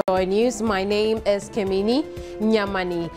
Joy News. My name is Kemini Nyamani.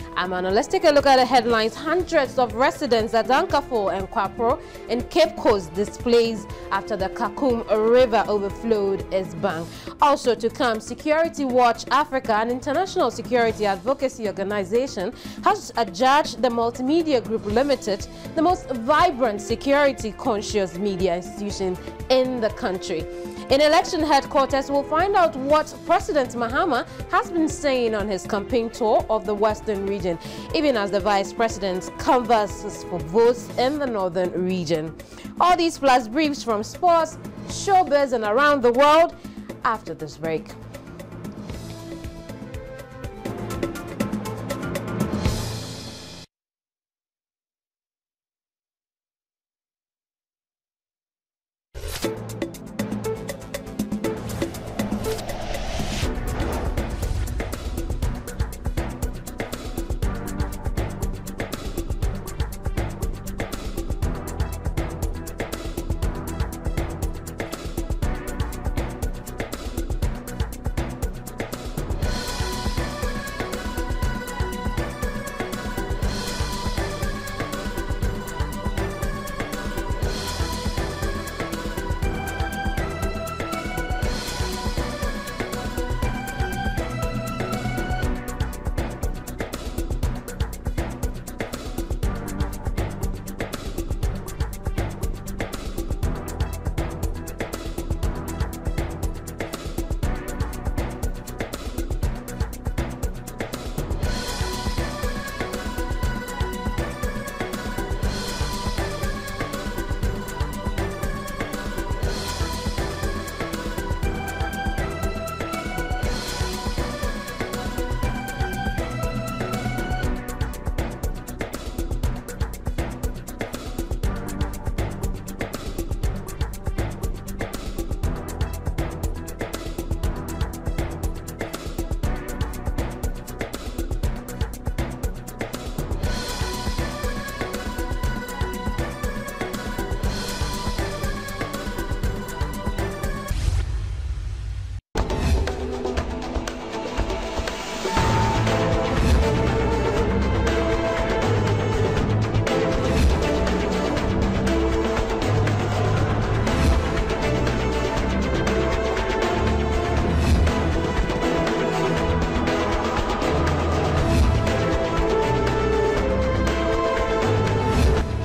Let's take a look at the headlines. Hundreds of residents at Ankafo and Kwapro in Cape Coast displaced after the Kakum River overflowed its bank. Also to come, Security Watch Africa, an international security advocacy organization, has adjudged the Multimedia Group Limited the most vibrant security-conscious media institution in the country. In election headquarters, we'll find out what President Mahama has been saying on his campaign tour of the Western region, even as the Vice President canvasses for votes in the Northern region. All these plus briefs from sports, showbiz, and around the world after this break.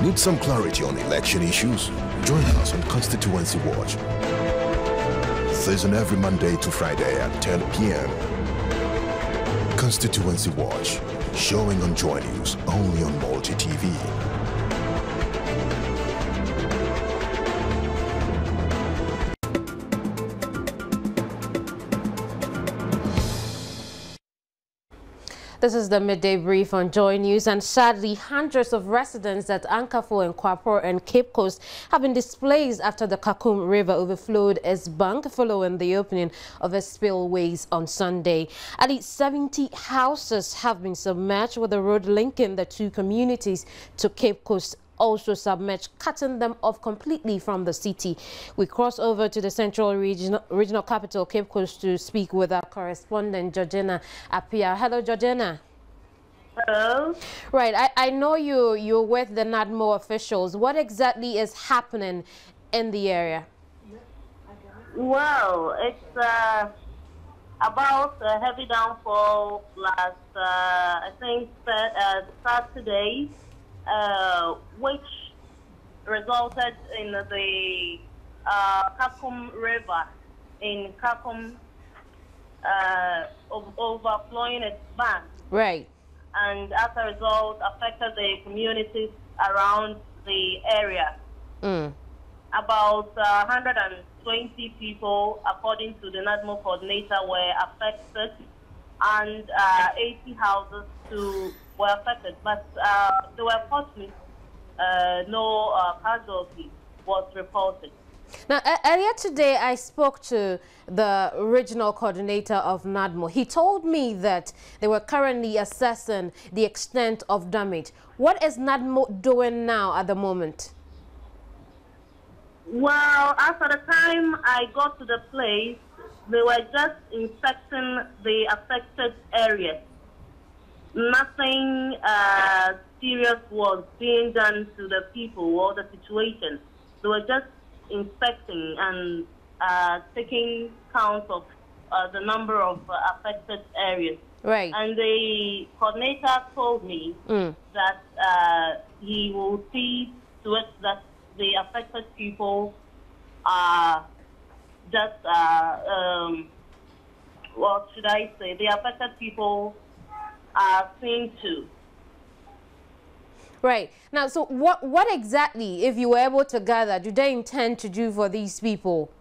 Need some clarity on election issues? Join us on Constituency Watch. This on every Monday to Friday at 10 p.m. Constituency Watch, showing on Joy News only on Multi TV. This is the midday brief on Joy News, and sadly, hundreds of residents at Ankafo and Kwapro and Cape Coast have been displaced after the Kakum River overflowed its bank following the opening of its spillways on Sunday. At least 70 houses have been submerged, with the road linking the two communities to Cape Coast also submerged, cutting them off completely from the city. We cross over to the central regional capital, Cape Coast, to speak with our correspondent, Georgina Apia. Hello, Georgina. Hello. Right, I know you're with the NADMO officials. What exactly is happening in the area? Well, it's about a heavy downfall last, I think, Saturday, which resulted in the Kakum River in Kakum overflowing its bank. Right. And as a result, affected the communities around the area. About 120 people, according to the NADMO coordinator, were affected, and 80 houses were affected. But they were fortunate, no casualty was reported. Now, earlier today, I spoke to the regional coordinator of NADMO. He told me that they were currently assessing the extent of damage. What is NADMO doing now at the moment? Well, after the time I got to the place, they were just inspecting the affected areas. Nothing serious was being done to the people or the situation. They were just inspecting and taking count of the number of affected areas. Right. And the coordinator told me that he will see to it that the affected people are just, what should I say, the affected people are seen to. Right. Now, so what exactly, if you were able to gather, do they intend to do for these people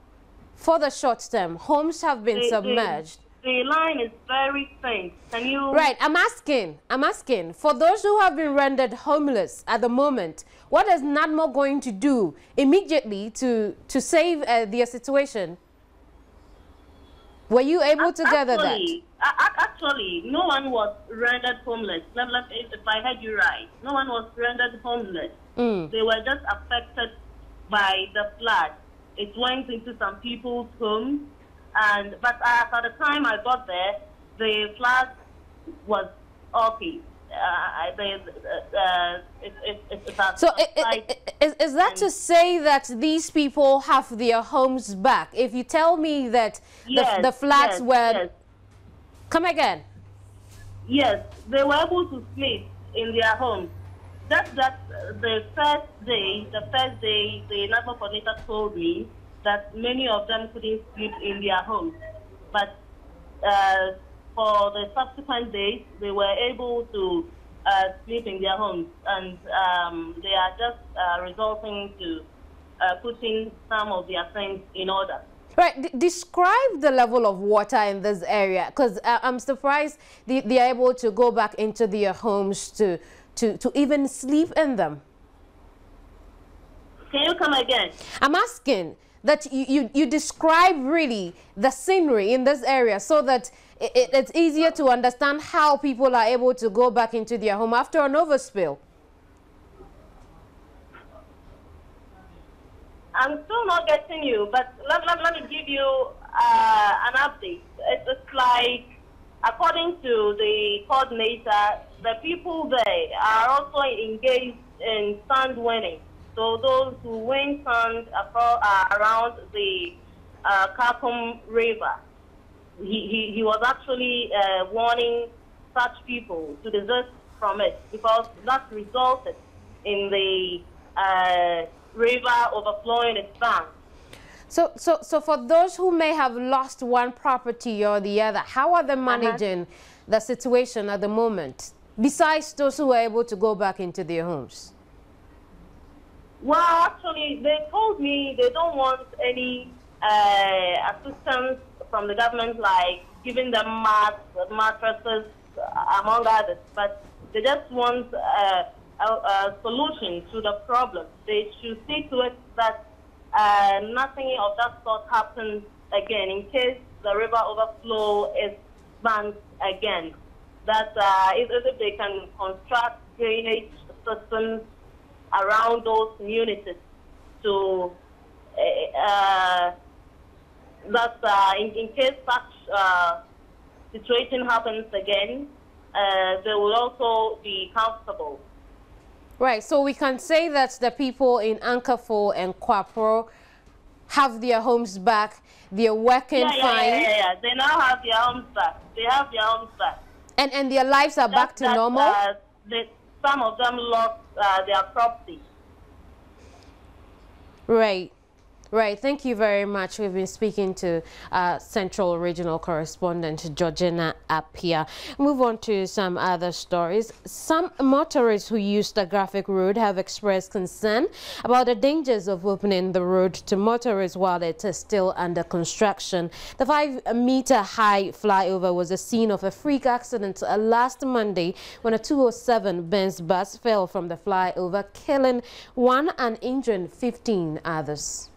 for the short term? Homes have been submerged. The line is very faint. Can you... Right. I'm asking, for those who have been rendered homeless at the moment, what is NADMO going to do immediately to save their situation? Were you able to gather that? Actually, no one was rendered homeless. If I heard you right, no one was rendered homeless. They were just affected by the flood. It went into some people's homes. But at the time I got there, the flood was okay. So is that to say that these people have their homes back? If you tell me that the floods were... Yes. Come again. Yes, they were able to sleep in their homes. That's the first day, the NADMO coordinator told me that many of them couldn't sleep in their homes. But for the subsequent days, they were able to sleep in their homes. And they are just resorting to putting some of their things in order. Right. Describe the level of water in this area, because I'm surprised they are able to go back into their homes to even sleep in them. Can you come again? I'm asking that you describe really the scenery in this area so that it's easier to understand how people are able to go back into their home after an overspill. I'm still not getting you, but let me give you an update. It's like, according to the coordinator, the people there are also engaged in sand winning. So those who win sand around the Kakum River, he was actually warning such people to desist from it because that resulted in the river overflowing its banks. So for those who may have lost one property or the other, how are they managing the situation at the moment, besides those who are able to go back into their homes? Well, actually, they told me they don't want any assistance from the government, like giving them mattresses, among others, but they just want a solution to the problem. They should see to it that nothing of that sort happens again in case the river overflow its banks again. That if they can construct drainage systems around those communities to in case such situation happens again, they will also be comfortable. Right, so we can say that the people in Ankafo and Kwapro have their homes back, they're working fine. Yeah, they now have their homes back. They have their homes back. And their lives are back to normal? Some of them lost their property. Right. Right, thank you very much. We've been speaking to Central Regional Correspondent Georgina Appiah. Move on to some other stories. Some motorists who use the Graphic Road have expressed concern about the dangers of opening the road to motorists while it is still under construction. The 5-meter-high flyover was the scene of a freak accident last Monday when a 207 Benz bus fell from the flyover, killing one and injuring 15 others.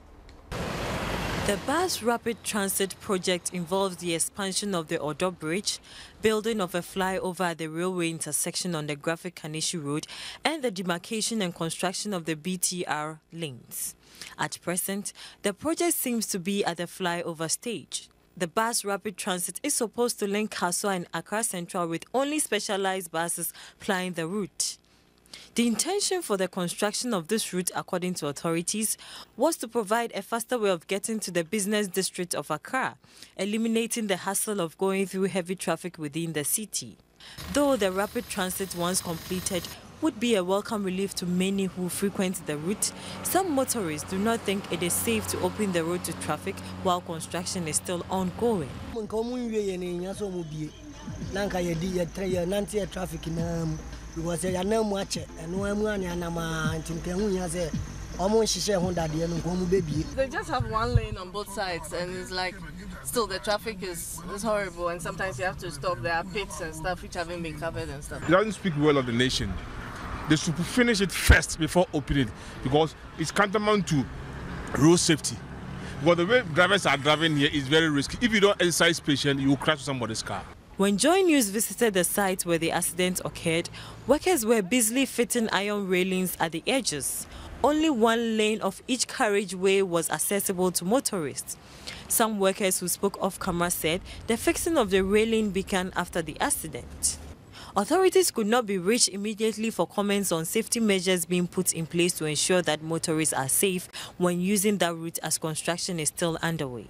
The Bus Rapid Transit project involves the expansion of the Odo Bridge, building of a flyover at the railway intersection on the Graphic Kanishi Road, and the demarcation and construction of the BTR lanes. At present, the project seems to be at the flyover stage. The bus rapid transit is supposed to link Kasoa and Accra Central with only specialized buses plying the route. The intention for the construction of this route, according to authorities, was to provide a faster way of getting to the business district of Accra, eliminating the hassle of going through heavy traffic within the city. Though the rapid transit, once completed, would be a welcome relief to many who frequent the route, some motorists do not think it is safe to open the road to traffic while construction is still ongoing. They just have one lane on both sides, and it's like still the traffic is horrible, and sometimes you have to stop. There are pits and stuff which haven't been covered and stuff. It doesn't speak well of the nation. They should finish it first before opening it, because it's tantamount to road safety. Because the way drivers are driving here is very risky. If you don't exercise patience, you will crash somebody's car. When Joy News visited the site where the accident occurred, workers were busily fitting iron railings at the edges. Only one lane of each carriageway was accessible to motorists. Some workers who spoke off camera said the fixing of the railing began after the accident. Authorities could not be reached immediately for comments on safety measures being put in place to ensure that motorists are safe when using that route, as construction is still underway.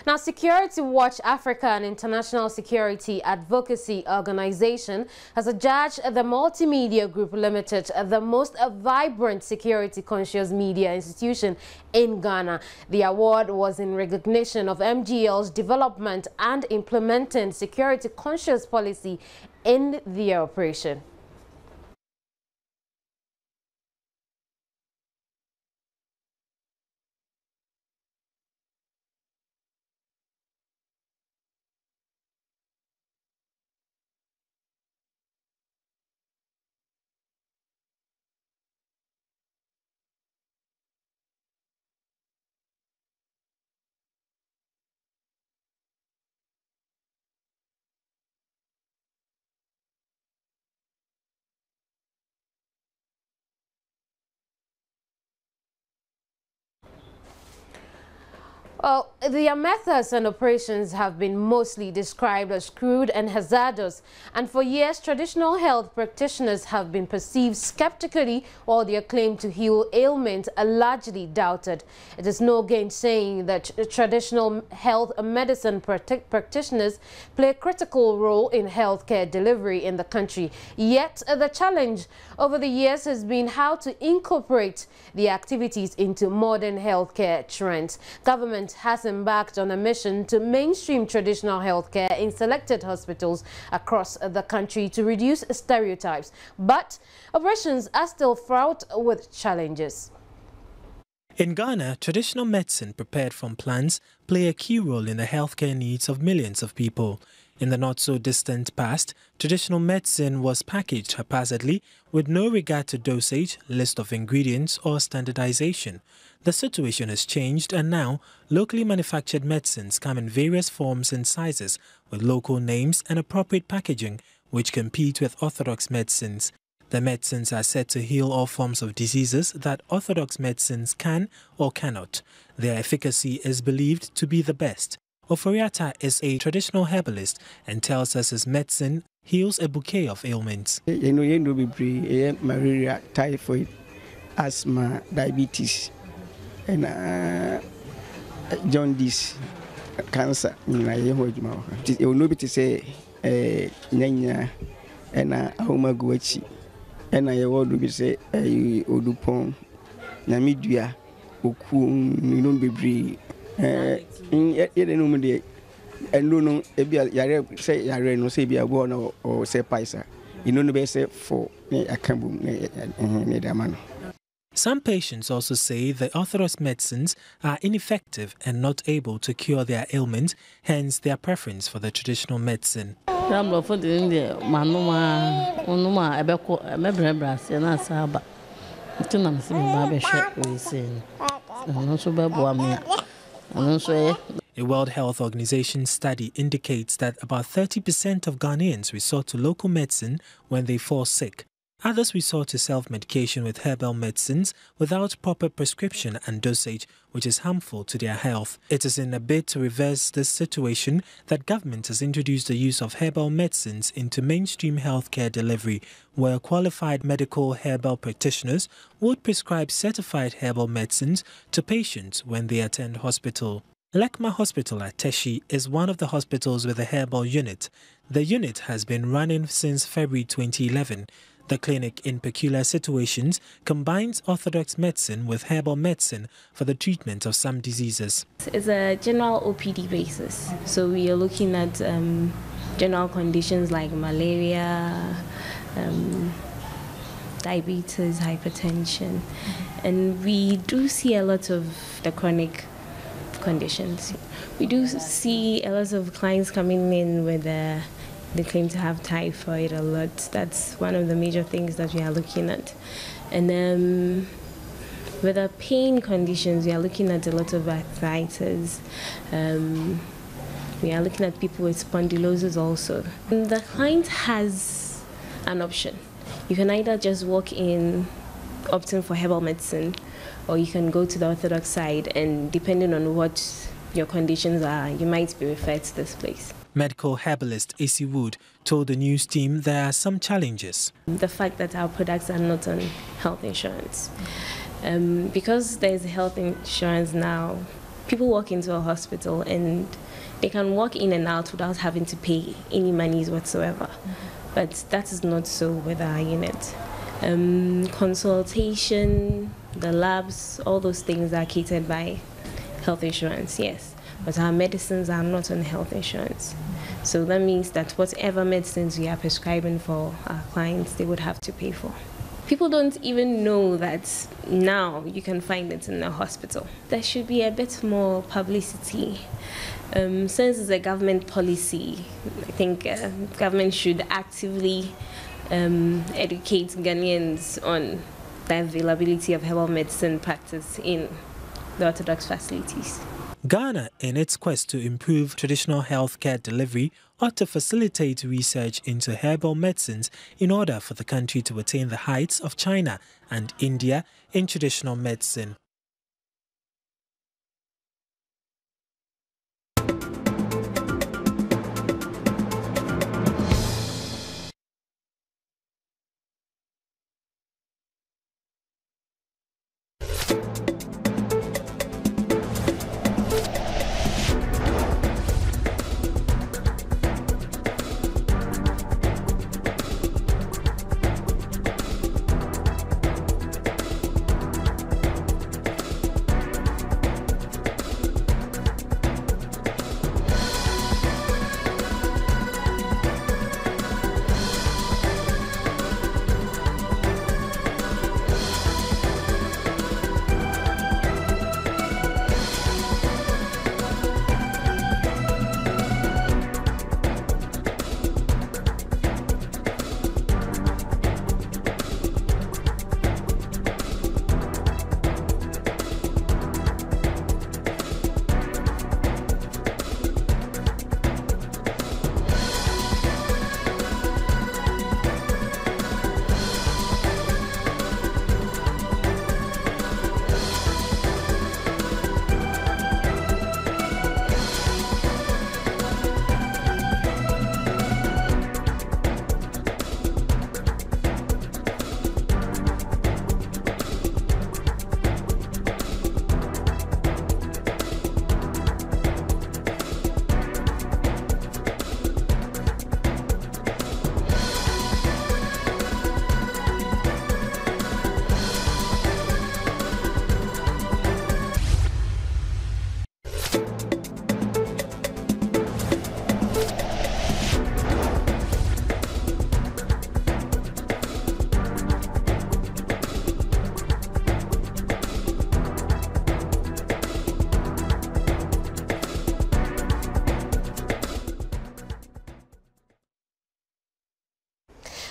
Now, Security Watch Africa, an international security advocacy organization, has adjudged the Multimedia Group Limited the most vibrant security-conscious media institution in Ghana. The award was in recognition of MGL's development and implementing security-conscious policy in their operation. Well, their methods and operations have been mostly described as crude and hazardous, and for years traditional health practitioners have been perceived skeptically, while their claim to heal ailments are largely doubted. It is no gainsaying that traditional health and medicine practitioners play a critical role in healthcare delivery in the country. Yet the challenge over the years has been how to incorporate the activities into modern healthcare trends. Government has embarked on a mission to mainstream traditional healthcare in selected hospitals across the country to reduce stereotypes, but operations are still fraught with challenges. In Ghana, traditional medicine prepared from plants play a key role in the healthcare needs of millions of people. In the not-so-distant past, traditional medicine was packaged haphazardly with no regard to dosage, list of ingredients or standardization. The situation has changed, and now locally manufactured medicines come in various forms and sizes with local names and appropriate packaging, which compete with orthodox medicines. The medicines are said to heal all forms of diseases that orthodox medicines can or cannot. Their efficacy is believed to be the best. Oforiata is a traditional herbalist and tells us his medicine heals a bouquet of ailments. Malaria, typhoid, asthma, diabetes, and jaundice, cancer. You will know to say Nanya and Ahomaguachi, and I will say Odupon, Namibia, Oku, Nunubibri. And no, say Yare no say be a one or say Paisa. You know, the say for a cambum, Nedaman. Some patients also say the orthodox medicines are ineffective and not able to cure their ailments, hence their preference for the traditional medicine. A World Health Organization study indicates that about 30% of Ghanaians resort to local medicine when they fall sick. Others resort to self-medication with herbal medicines without proper prescription and dosage, which is harmful to their health. It is in a bid to reverse this situation that government has introduced the use of herbal medicines into mainstream healthcare delivery, where qualified medical herbal practitioners would prescribe certified herbal medicines to patients when they attend hospital. Lekma Hospital at Teshi is one of the hospitals with a herbal unit. The unit has been running since February 2011. The clinic, in peculiar situations, combines orthodox medicine with herbal medicine for the treatment of some diseases. It's a general OPD basis. So we are looking at general conditions like malaria, diabetes, hypertension. And we do see a lot of the chronic conditions. We do see a lot of clients coming in with they claim to have typhoid a lot. That's one of the major things that we are looking at. And then with the pain conditions, we are looking at a lot of arthritis. We are looking at people with spondylosis also. And the client has an option. You can either just walk in opting for herbal medicine, or you can go to the orthodox side, and depending on what your conditions are, you might be referred to this place. Medical herbalist AC Wood told the news team there are some challenges. The fact that our products are not on health insurance. Because there's health insurance now, people walk into a hospital and they can walk in and out without having to pay any monies whatsoever. But that is not so with our unit. Consultation, the labs, all those things are catered by health insurance, yes. But our medicines are not on health insurance. So that means that whatever medicines we are prescribing for our clients, they would have to pay for. People don't even know that now you can find it in a hospital. There should be a bit more publicity. Since it's a government policy, I think government should actively educate Ghanaians on the availability of herbal medicine practice in the orthodox facilities. Ghana, in its quest to improve traditional healthcare delivery, ought to facilitate research into herbal medicines in order for the country to attain the heights of China and India in traditional medicine.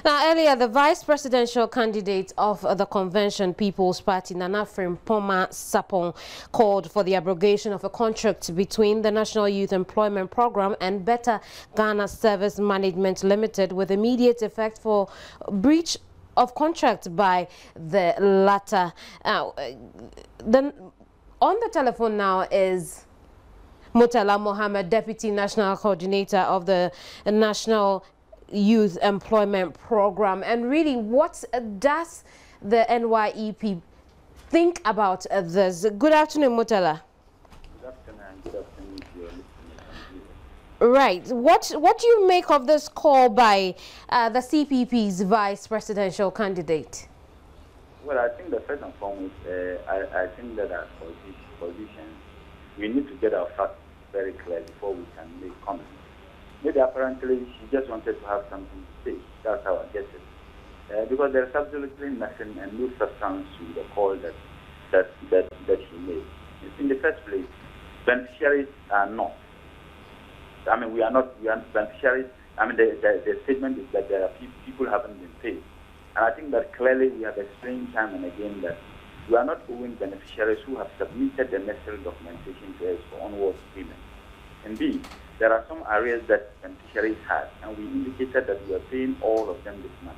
Now, earlier, the vice presidential candidate of the convention People's Party, Nana Frimpoma Sapong, called for the abrogation of a contract between the National Youth Employment Program and Better Ghana Service Management Limited with immediate effect for breach of contract by the latter. On the telephone now is Murtala Mohammed, Deputy National Coordinator of the National Youth Employment Program. And really, what does the NYEP think about this? Good afternoon, Murtala. Good afternoon. Good afternoon to your listeners. Right. What do you make of this call by the CPP's vice presidential candidate? Well, I think the first and foremost, I think that our position, we need to get our facts very clear before we can make comments. Maybe apparently she just wanted to have something to say. That's how I get it. Because there's absolutely nothing and no substance to the call that she made. In the first place, beneficiaries are not. I mean, we are beneficiaries. I mean, the statement is that there are people who haven't been paid. And I think that clearly we have explained time and again that we are not owing beneficiaries who have submitted the necessary documentation to us for onward payment. Indeed, there are some areas that beneficiaries had, and we indicated that we are paying all of them this month.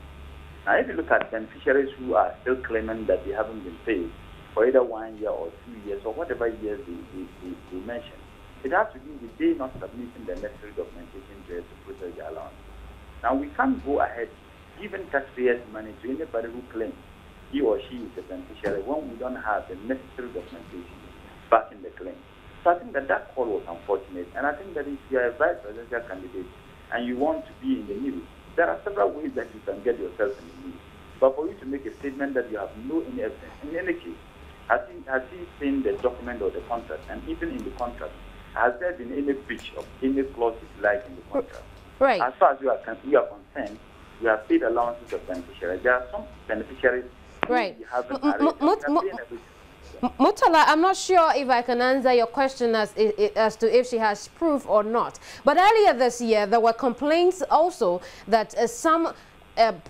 Now, if you look at beneficiaries who are still claiming that they haven't been paid for either 1 year or 2 years or whatever years they mentioned, it has to do with they not submitting the necessary documentation to us to process the allowance. Now, we can't go ahead giving taxpayers money to anybody who claims he or she is a beneficiary when we don't have the necessary documentation backing the claim. So I think that call was unfortunate. And I think that if you are a vice presidential candidate and you want to be in the news, there are several ways that you can get yourself in the news. But for you to make a statement that you have no any evidence, in any case, has he seen the document or the contract? And even in the contract, has there been any breach of any clause like in the contract? Right. As far as we are concerned, we have paid allowances of beneficiaries. There are some beneficiaries right. who haven't Murtala, I'm not sure if I can answer your question as to if she has proof or not. But earlier this year, there were complaints also that some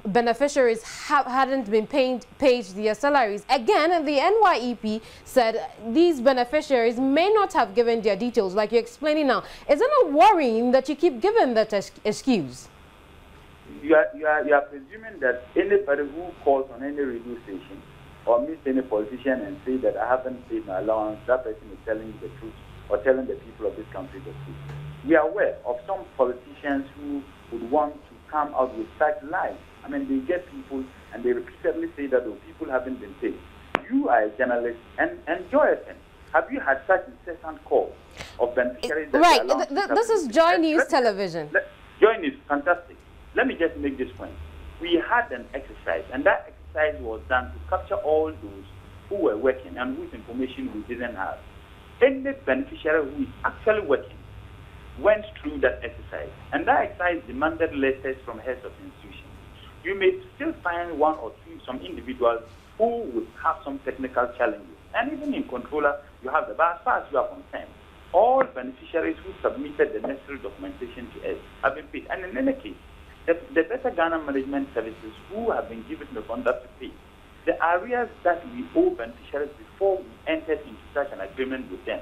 beneficiaries hadn't been paid their salaries. Again, the NYEP said these beneficiaries may not have given their details, like you're explaining now. Is it not worrying that you keep giving that excuse? You are presuming that anybody who calls on any radio station or meets any politician and say that I haven't paid my allowance, that person is telling you the truth or telling the people of this country the truth. We are aware of some politicians who would want to come out with such lies. I mean, they get people and they repeatedly say that people haven't been paid. You are a journalist and Joy FM. Have you had such incessant calls of beneficiaries? Right. This is Joy News Television. Joy News, fantastic. Let me just make this point. We had an exercise, and that exercise was done to capture all those who were working and whose information we didn't have. Any beneficiary who is actually working went through that exercise, and that exercise demanded letters from heads of institutions. You may still find one or two, some individuals who would have some technical challenges, and even in controller, you have the, but as far as you are concerned, all beneficiaries who submitted the necessary documentation to us have been paid, and in any case, the Better Ghana Management Services who have been given the contract to pay, the areas that we owe beneficiaries before we entered into such an agreement with them,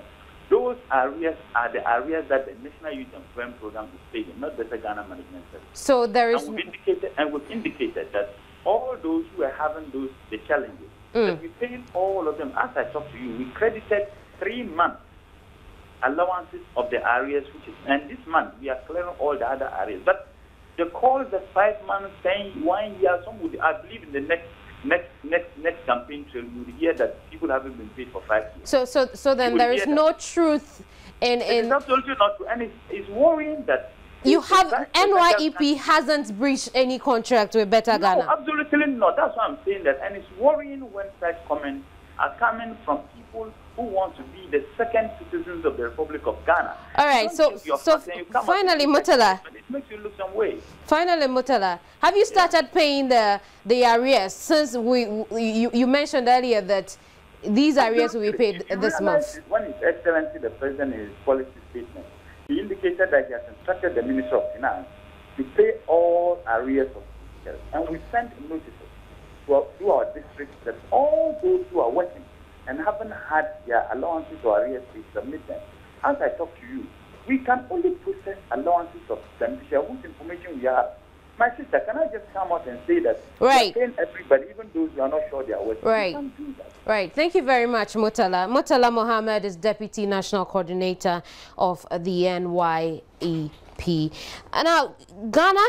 those areas are the areas that the National Youth Employment Program is paying, not Better Ghana Management Services. So there is... And we've indicated that all those who are having the challenges, that we paid all of them. As I talked to you, we credited 3 months allowances of the areas, and this month we are clearing all the other areas. But the calls that 5 months, 10, 1 year, some would, I believe in the next campaign trail, you would hear that people haven't been paid for 5 years. So then there is no truth in... It's absolutely not true, and it's worrying that... You have... NYEP hasn't breached any contract with Better Ghana. No, absolutely not. That's why I'm saying that, and it's worrying when such comments are coming from people who want to be the second citizens of the Republic of Ghana. All right, so finally, Murtala. It makes you look some way. Finally, Murtala, have you started paying the arrears since you mentioned earlier that these arrears will be paid this month? When His Excellency the President in his policy statement, he indicated that he has instructed the Minister of Finance to pay all arrears of officials, and we sent notices to our districts that all those who are working and haven't had their allowances or arrears, we submit them. As I talk to you, we can only process allowances of beneficiaries whose information we have. My sister, can I just come out and say that right, we're paying everybody, even those who are not sure they are working? Right. We can't do that. Right. Thank you very much, Murtala. Murtala Mohammed is Deputy National Coordinator of the NYEP. And now, Ghana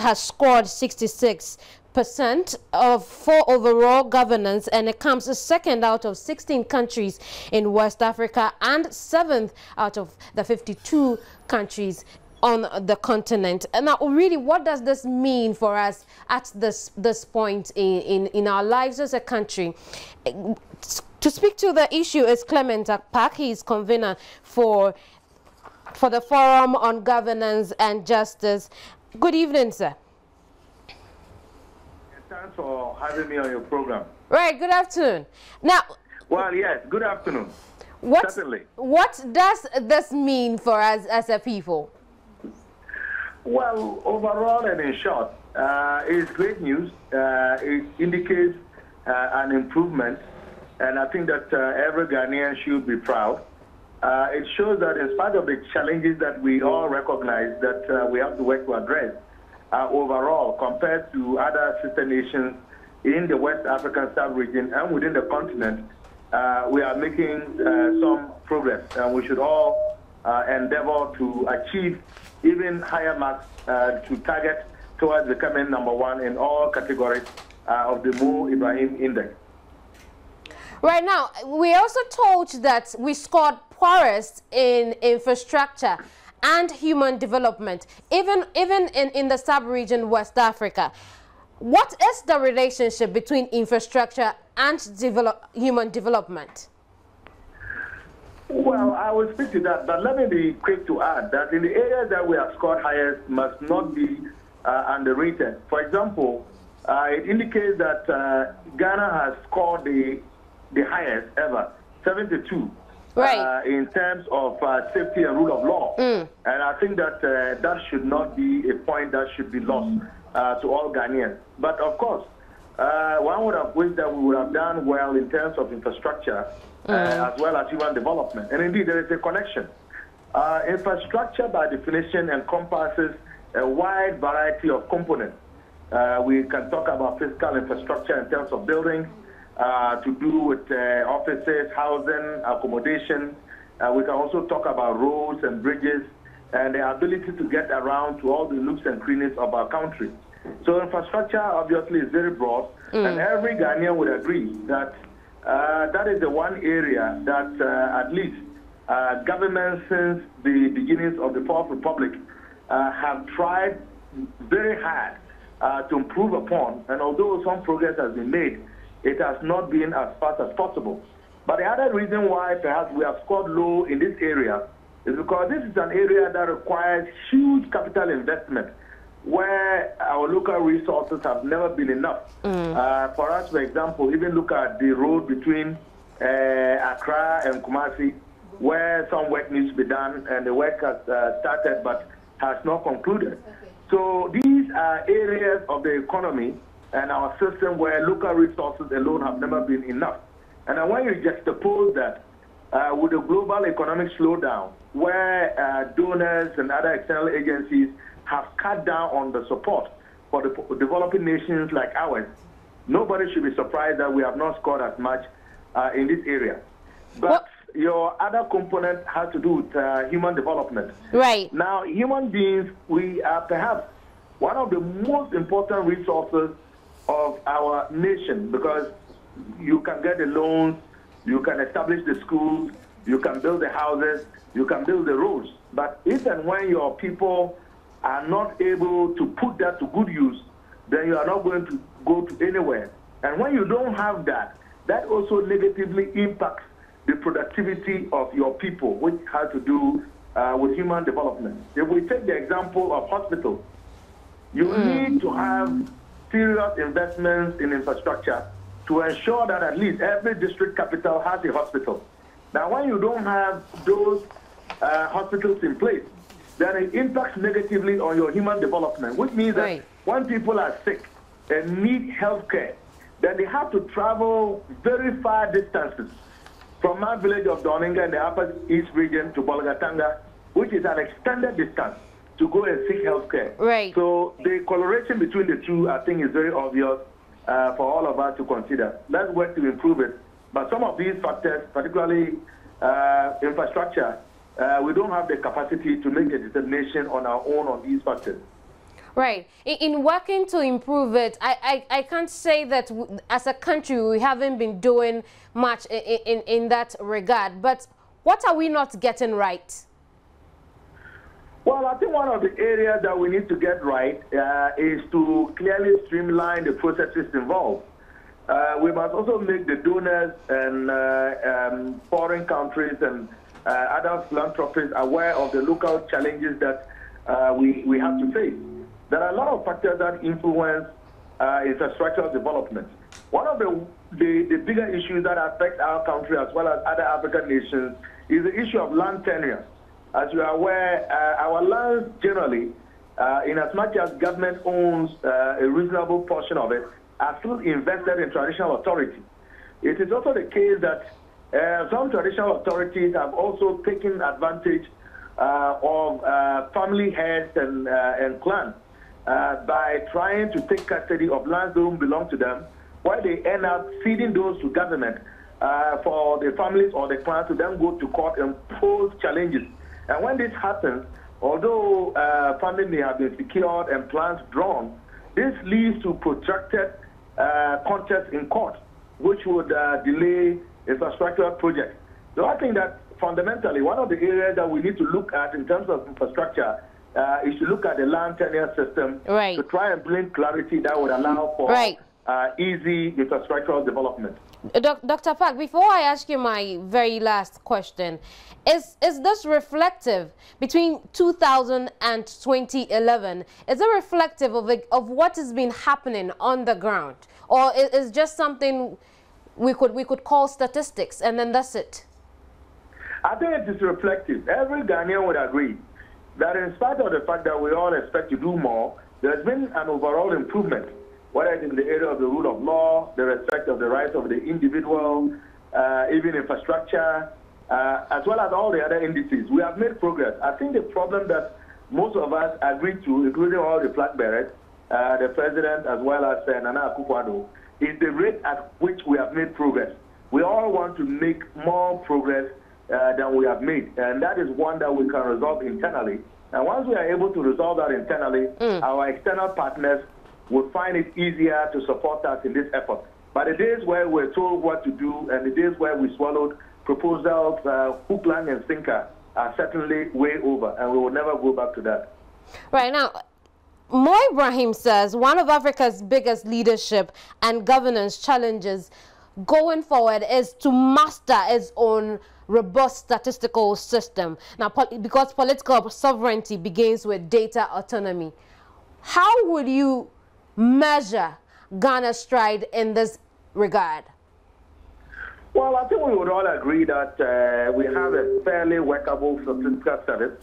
has scored 66% for overall governance, and it comes second out of 16 countries in West Africa and 7th out of the 52 countries on the continent. And now, really, what does this mean for us at this point in our lives as a country? To speak to the issue is Clement Akpak. He is convener for the Forum on Governance and Justice. Good evening, sir. Thanks for having me on your program. Right, good afternoon. Now, well, yes, good afternoon. Certainly. What does this mean for us as a people? Well, overall and in short, it's great news. It indicates an improvement, and I think that every Ghanaian should be proud. It shows that in spite of the challenges that we all recognize that we have to work to address, overall, compared to other sister nations in the West African sub-region and within the continent, we are making some progress, and we should all endeavor to achieve even higher marks to target towards becoming #1 in all categories of the Mo Ibrahim Index. Right now, we also told that we scored poorest in infrastructure and human development, even in the sub-region West Africa. What is the relationship between infrastructure and human development? Well, I will speak to that, but let me be quick to add that in the areas that we have scored highest must not be underrated. For example, it indicates that Ghana has scored the highest ever, 72, right, in terms of safety and rule of law. And I think that that should not be a point that should be lost to all Ghanaians. But of course, one would have wished that we would have done well in terms of infrastructure as well as human development. And indeed, there is a connection. Infrastructure, by definition, encompasses a wide variety of components. We can talk about physical infrastructure in terms of buildings, to do with offices, housing, accommodation. We can also talk about roads and bridges and the ability to get around to all the nooks and crannies of our country. So infrastructure obviously is very broad, and every Ghanaian would agree that that is the one area that at least governments since the beginnings of the Fourth Republic have tried very hard to improve upon. And although some progress has been made, it has not been as fast as possible. But the other reason why perhaps we have scored low in this area is because this is an area that requires huge capital investment, where our local resources have never been enough. For us, for example, even look at the road between Accra and Kumasi, where some work needs to be done, and the work has started but has not concluded. So these are areas of the economy and our system where local resources alone have never been enough. And then when you juxtapose that with the global economic slowdown, where donors and other external agencies have cut down on the support for the developing nations like ours, nobody should be surprised that we have not scored as much in this area. But your other component has to do with human development. Right. Now, human beings, we are perhaps one of the most important resources of our nation, because you can get the loans, you can establish the schools, you can build the houses, you can build the roads. But if and when your people are not able to put that to good use, then you are not going to go to anywhere. And when you don't have that, that also negatively impacts the productivity of your people, which has to do with human development. If we take the example of hospitals, you need to have serious investments in infrastructure to ensure that at least every district capital has a hospital. Now, when you don't have those hospitals in place, then it impacts negatively on your human development, which means that when people are sick and need health care, then they have to travel very far distances from my village of Doninga in the Upper East region to Bolgatanga, which is an extended distance, to go and seek health care. Right. So the correlation between the two, I think, is very obvious for all of us to consider. Let's work to improve it. But some of these factors, particularly infrastructure, we don't have the capacity to make a determination on our own on these factors. Right. In working to improve it, I can't say that as a country we haven't been doing much in that regard. But what are we not getting right? Well, I think one of the areas that we need to get right is to clearly streamline the processes involved. We must also make the donors and foreign countries and other philanthropists aware of the local challenges that we have to face. There are a lot of factors that influence infrastructural development. One of the bigger issues that affect our country as well as other African nations is the issue of land tenure. As you are aware, our lands generally, in as much as government owns a reasonable portion of it, are still invested in traditional authority. It is also the case that some traditional authorities have also taken advantage of family heads and clans by trying to take custody of lands that don't belong to them, while they end up ceding those to government for the families or the clans to then go to court and pose challenges. And when this happens, although funding may have been secured and plans drawn, this leads to protracted contests in court, which would delay infrastructural projects. So I think that fundamentally, one of the areas that we need to look at in terms of infrastructure is to look at the land tenure system to try and bring clarity that would allow for easy infrastructural development. Dr. Park, before I ask you my very last question, is this reflective between 2000 and 2011? Is it reflective of what has been happening on the ground, or is just something we could call statistics and then that's it? I think it is reflective. Every Ghanaian would agree that in spite of the fact that we all expect to do more, there's been an overall improvement, whether it's in the area of the rule of law, the respect of the rights of the individual, even infrastructure, as well as all the other indices. We have made progress. I think the problem that most of us agree to, including all the flag bearers, the president as well as Nana Akufo-Addo, is the rate at which we have made progress. We all want to make more progress than we have made, and that is one that we can resolve internally. And once we are able to resolve that internally, our external partners will find it easier to support us in this effort. But the days where we're told what to do and the days where we swallowed proposals, hook, line, and sinker are certainly way over, and we will never go back to that. Right now, Mo Ibrahim says one of Africa's biggest leadership and governance challenges going forward is to master its own robust statistical system. Now, because political sovereignty begins with data autonomy, how would you measure Ghana's stride in this regard? Well, I think we would all agree that we have a fairly workable statistical service,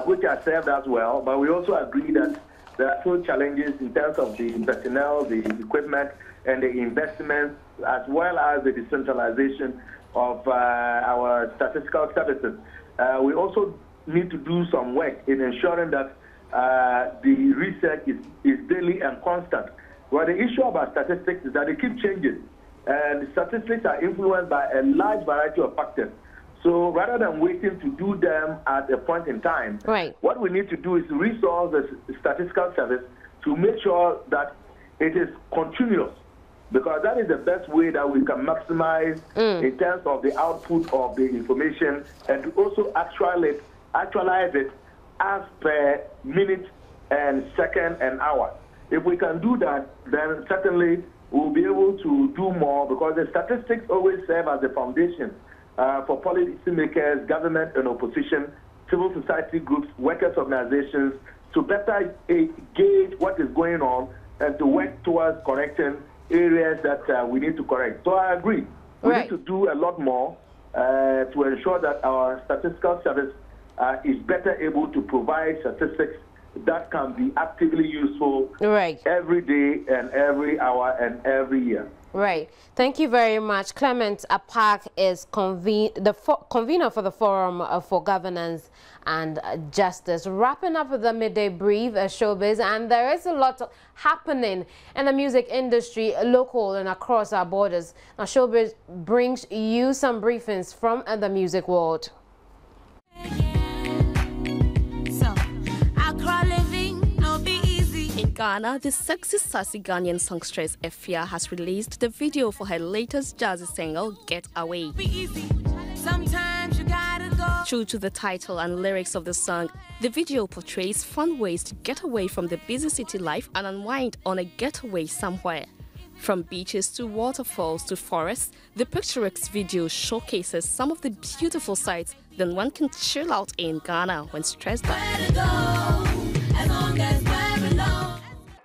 which has served us well, but we also agree that there are still challenges in terms of the personnel, the equipment, and the investments, as well as the decentralization of our statistical services. We also need to do some work in ensuring that the research is daily and constant. Well, the issue about statistics is that they keep changing, and the statistics are influenced by a large variety of factors. So rather than waiting to do them at a point in time, what we need to do is resource the statistical service to make sure that it is continuous, because that is the best way that we can maximize in terms of the output of the information, and to also actualize it as per minute and second and hour. If we can do that, then certainly we'll be able to do more, because the statistics always serve as the foundation for policymakers, government and opposition, civil society groups, workers' organizations, to better gauge what is going on and to work towards correcting areas that we need to correct. So I agree. We need to do a lot more to ensure that our statistical service is better able to provide statistics that can be actively useful right. every day and every hour and every year. Right. Thank you very much. Clement Apak is convener for the Forum for Governance and Justice. Wrapping up with the Midday Brief, showbiz, and there is a lot happening in the music industry, local and across our borders. Now, showbiz brings you some briefings from the music world. In Ghana, the sexy, sassy Ghanaian songstress Efia has released the video for her latest jazzy single, Get Away. True to the title and lyrics of the song, the video portrays fun ways to get away from the busy city life and unwind on a getaway somewhere. From beaches to waterfalls to forests, the picturesque video showcases some of the beautiful sights that one can chill out in Ghana when stressed out.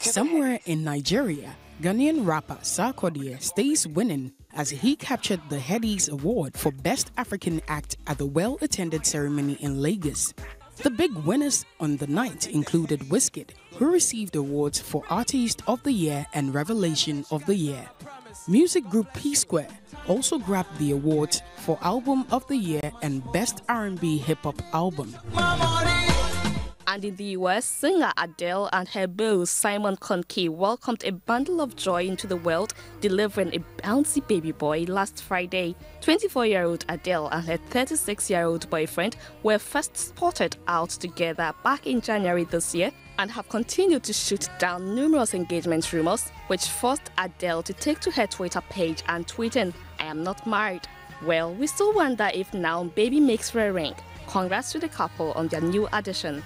Somewhere in Nigeria, Ghanaian rapper Sarkodie stays winning as he captured the Headies Award for Best African Act at the well-attended ceremony in Lagos. The big winners on the night included Wizkid, who received awards for Artist of the Year and Revelation of the Year. Music group P-Square also grabbed the awards for Album of the Year and Best R&B Hip-Hop Album. And in the US, singer Adele and her beau Simon Konke welcomed a bundle of joy into the world, delivering a bouncy baby boy last Friday. 24-year-old Adele and her 36-year-old boyfriend were first spotted out together back in January this year and have continued to shoot down numerous engagement rumors, which forced Adele to take to her Twitter page and tweeting, "I am not married." Well, we still wonder if now baby makes for a ring. Congrats to the couple on their new addition.